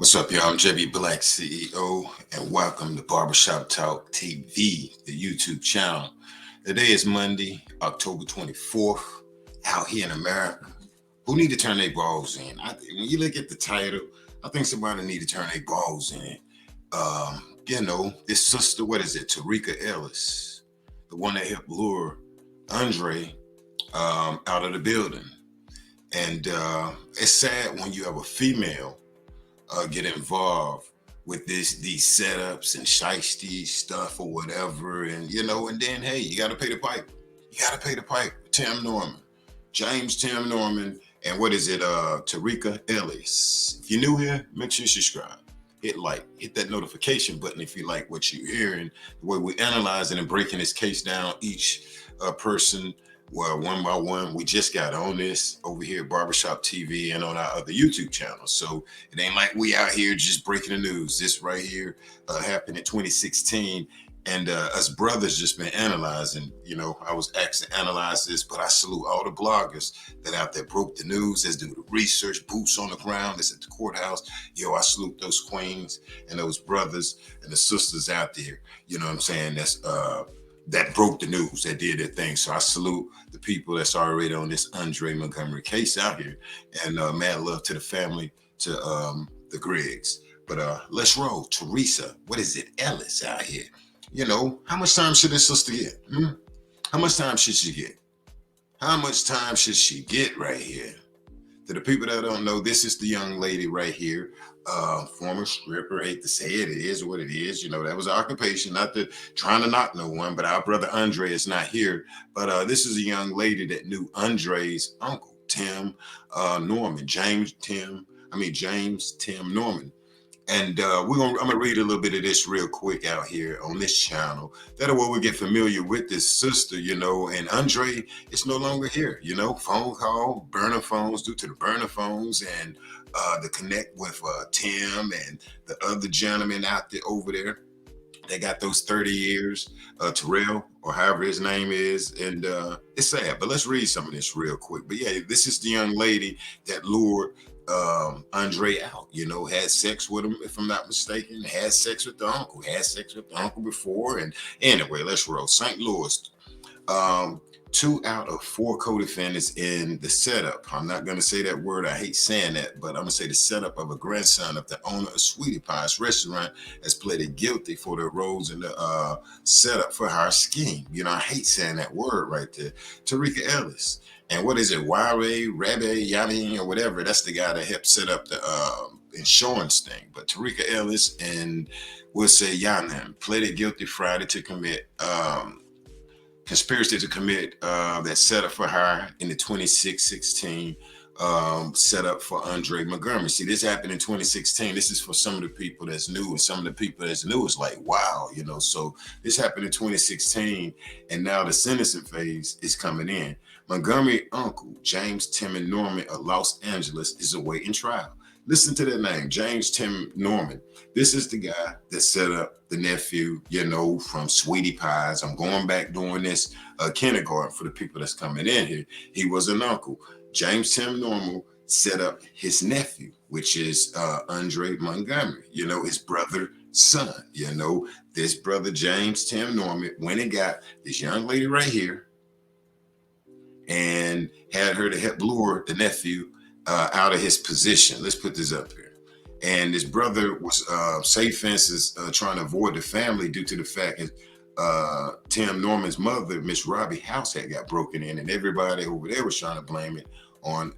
What's up, y'all? I'm JB Black, CEO, and welcome to Barbershop Talk TV, the YouTube channel. Today is Monday, October 24th, out here in America. Who need to turn their balls in? When you look at the title, I think somebody need to turn their balls in. This sister, what is it? Terica Ellis, the one that helped lure Andre out of the building. And it's sad when you have a female get involved with these setups and shiesty stuff or whatever, and then hey, you got to pay the piper. You got to pay the piper. Tim Norman, James Tim Norman, and what is it? Terica Ellis. If you're new here, make sure you subscribe. Hit like, hit that notification button if you like what you hear and the way we're analyzing and breaking this case down. Each person. Well, one by one, we just got on this over here at Barbershop TV and on our other YouTube channels. So it ain't like we out here just breaking the news. This right here happened in 2016. And us brothers just been analyzing. I was asked to analyze this, but I salute all the bloggers that out there broke the news, that's doing the research, boots on the ground, that's at the courthouse. I salute those queens and those brothers and the sisters out there. You know what I'm saying? That broke the news, that did their thing. So I salute the people that's already on this Andre Montgomery case out here. And mad love to the family, to the Griggs. But let's roll. Teresa, what is it? Ellis out here. How much time should this sister get? How much time should she get? How much time should she get right here? To the people that don't know, this is the young lady right here, former stripper. Hate to say it, it is what it is. That was our occupation, not to trying to knock no one, but our brother Andre is not here. But this is a young lady that knew Andre's uncle, Tim Norman, James Tim Norman. And I'm gonna read a little bit of this real quick out here on this channel. That way we get familiar with this sister, and Andre is no longer here, phone call, burner phones due to the burner phones, and the connect with Tim and the other gentleman out there over there. They got those 30 years, Terrell, or however his name is. And it's sad, but let's read some of this real quick. But yeah, this is the young lady that lured Andre out, had sex with him, if I'm not mistaken, had sex with the uncle before. And anyway, let's roll. St. Louis, 2 out of 4 co-defendants in the setup. I'm not going to say that word. I hate saying that, but I'm going to say the setup of a grandson of the owner of Sweetie Pie's restaurant has pleaded guilty for their roles in the setup for hire scheme. I hate saying that word right there. Terica Ellis. And what is it? Rabbi, Yamin, or whatever. That's the guy that helped set up the insurance thing. But Terica Ellis and we'll say Yamin pleaded guilty Friday to commit conspiracy to commit that setup for hire in the 2016 setup for Andre Montgomery. See, this happened in 2016. This is for some of the people that's new, and some of the people that's new is like, wow, So this happened in 2016, and now the sentencing phase is coming in. Montgomery uncle, James Tim Norman of Los Angeles, is awaiting trial. Listen to that name, James Tim Norman. This is the guy that set up the nephew, from Sweetie Pies. I'm going back doing this kindergarten for the people that's coming in here. He was an uncle. James Tim Norman set up his nephew, which is Andre Montgomery, his brother's son. This brother, James Tim Norman, went and got this young lady right here and had her to help lure the nephew out of his position. Let's put this up here. And his brother was safe fences trying to avoid the family due to the fact that Tim Norman's mother, Miss Robbie house had got broken in, and everybody over there was trying to blame it on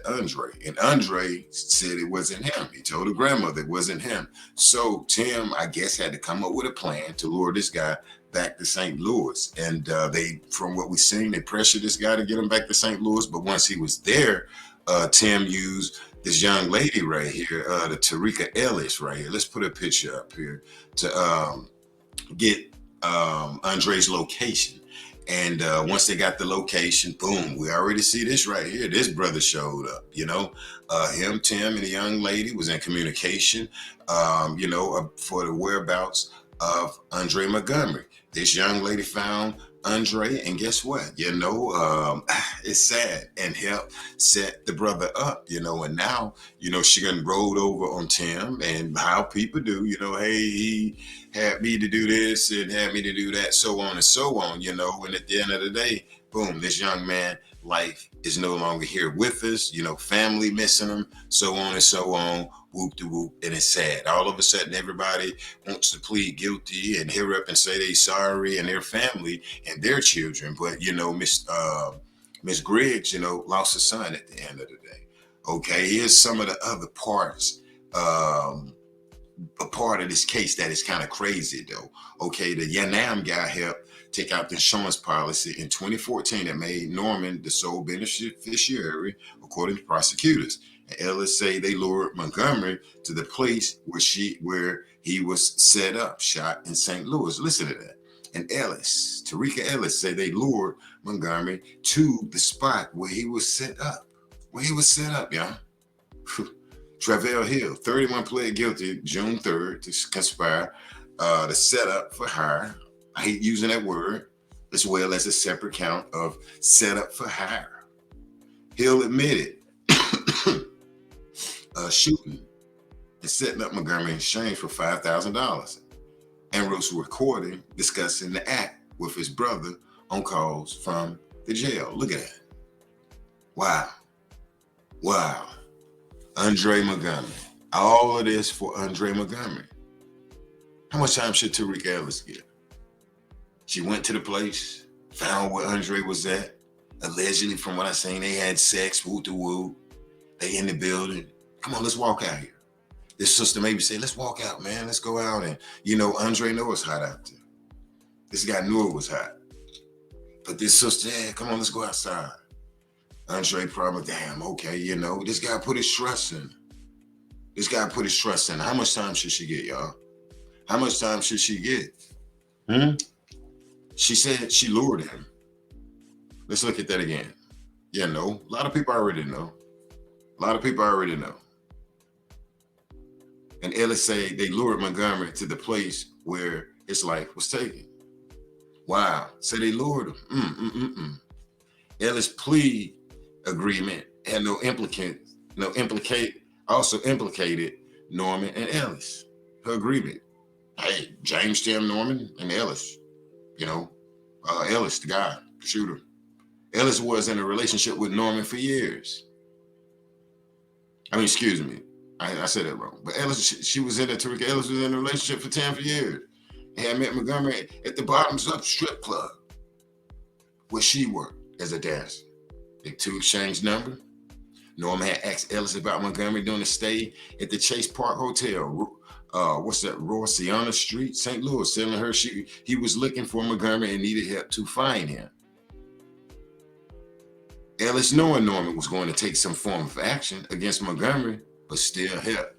Andre. And Andre said it wasn't him. He told the grandmother it wasn't him. So Tim, I guess, had to come up with a plan to lure this guy back to St. Louis. And they, from what we've seen, they pressured this guy to get him back to St. Louis. But once he was there, Tim used this young lady right here, the Terica Ellis right here. Let's put a picture up here to get Andre's location. And once they got the location, boom, we already see this right here. This brother showed up, him, Tim, and the young lady was in communication, for the whereabouts of Andre Montgomery. This young lady found Andre, and guess what? It's sad, and help set the brother up, and now, she done rolled over on Tim, and how people do, hey, he had me to do this and had me to do that, so on and so on, and at the end of the day, boom, this young man, life is no longer here with us, family missing him, so on and so on, whoop de whoop, and it's sad. All of a sudden, everybody wants to plead guilty and hear up and say they sorry, and their family and their children. But Miss Griggs, lost a son at the end of the day. Okay, here's some of the other parts. A part of this case that is kind of crazy though. Okay, the Yanam guy helped take out the insurance policy in 2014 that made Norman the sole beneficiary, according to prosecutors. And Ellis say they lured Montgomery to the place where he was set up, shot in St. Louis. Listen to that. And Terica Ellis say they lured Montgomery to the spot where he was set up. Y'all. Travell Hill, 31, pled guilty June 3rd to conspire to set up for hire. I hate using that word, as well as a separate count of set up for hire. Hill admitted shooting and setting up Montgomery in exchange for $5,000, and wrote a recording discussing the act with his brother on calls from the jail. Look at that. Wow. Andre Montgomery. All of this for Andre Montgomery. How much time should Terica Ellis get? She went to the place, found where Andre was at. Allegedly, from what I seen, they had sex, woo to woo. They in the building. Come on, let's walk out here. This sister maybe say, let's walk out, man. Let's go out. And, Andre know it's hot out there. This guy knew it was hot. But this sister, come on, let's go outside. Andre probably, damn, okay, this guy put his trust in. How much time should she get, y'all? How much time should she get? She said she lured him. Let's look at that again. A lot of people already know. And Ellis say they lured Montgomery to the place where his life was taken. Wow. So they lured him. Ellis' plea agreement had also implicated Norman and Ellis. Her agreement. Hey, James, Tim, Norman, and Ellis. Ellis, the guy, the shooter. Ellis was in a relationship with Norman for years. Excuse me. I said that wrong. But Terica Ellis was in a relationship for 10 years. And had met Montgomery at the Bottoms Up strip club, where she worked as a dancer. They two exchanged numbers. Norman had asked Ellis about Montgomery during the stay at the Chase Park Hotel, Rosiana Street, St. Louis, telling her he was looking for Montgomery and needed help to find him. Ellis, knowing Norman was going to take some form of action against Montgomery, but still helped,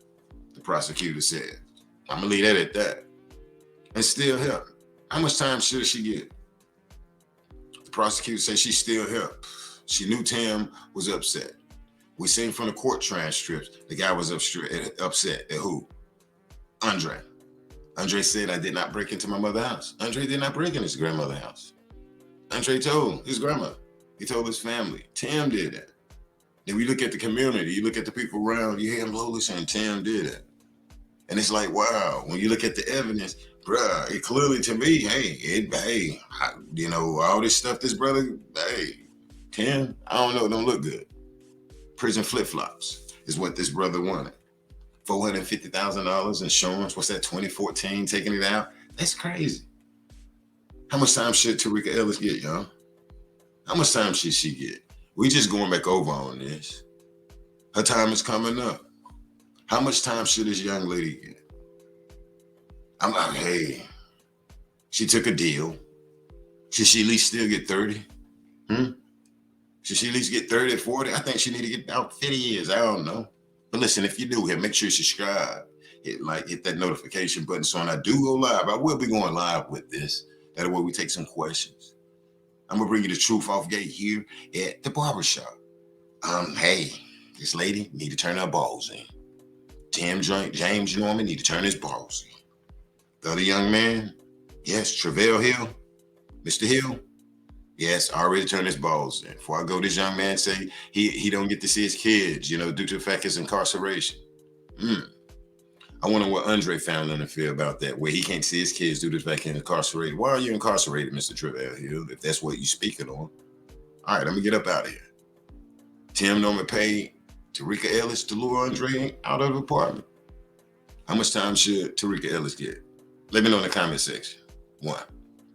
the prosecutor said. I'm going to leave that at that. And still helped. How much time should she get? The prosecutor said she still helped. She knew Tim was upset. We seen from the court transcripts, the guy was upset at who? Andre. Andre said, I did not break into my mother's house. Andre did not break in his grandmother's house. Andre told his grandma. He told his family. Tim did that. Then we look at the community. You look at the people around. You hear him lowly saying Tim did it. And it's like, wow. When you look at the evidence, bruh, it clearly to me, all this stuff this brother, Tim, I don't know, it don't look good. Prison flip-flops is what this brother wanted. $450,000 insurance. What's that, 2014, taking it out? That's crazy. How much time should Terica Ellis get, y'all? How much time should she get? We just going back over on this. Her time is coming up. How much time should this young lady get? I'm like, hey, she took a deal. Should she at least still get 30? Should she at least get 30 or 40? I think she need to get out 50 years. I don't know. But listen, if you do, make sure you subscribe. Hit that notification button so when I do go live, I will be going live with this. That way we take some questions. I'm going to bring you the truth off gate here at the barbershop. Hey, this lady need to turn her balls in. James Norman need to turn his balls in. The other young man, yes, Travell Hill, Mr. Hill, Yes, I already turned his balls in. Before I go, this young man say he don't get to see his kids, you know, due to the fact his incarceration. Mm. I wonder what Andre found in the feel about that, where he can't see his kids due to the fact he's incarcerated. Why are you incarcerated, Mr. Trevor Hill, if that's what you speaking on? All right, let me get up out of here. Tim Norman paid Terica Ellis to lure Andre out of the apartment. How much time should Terica Ellis get? Let me know in the comment section. 1.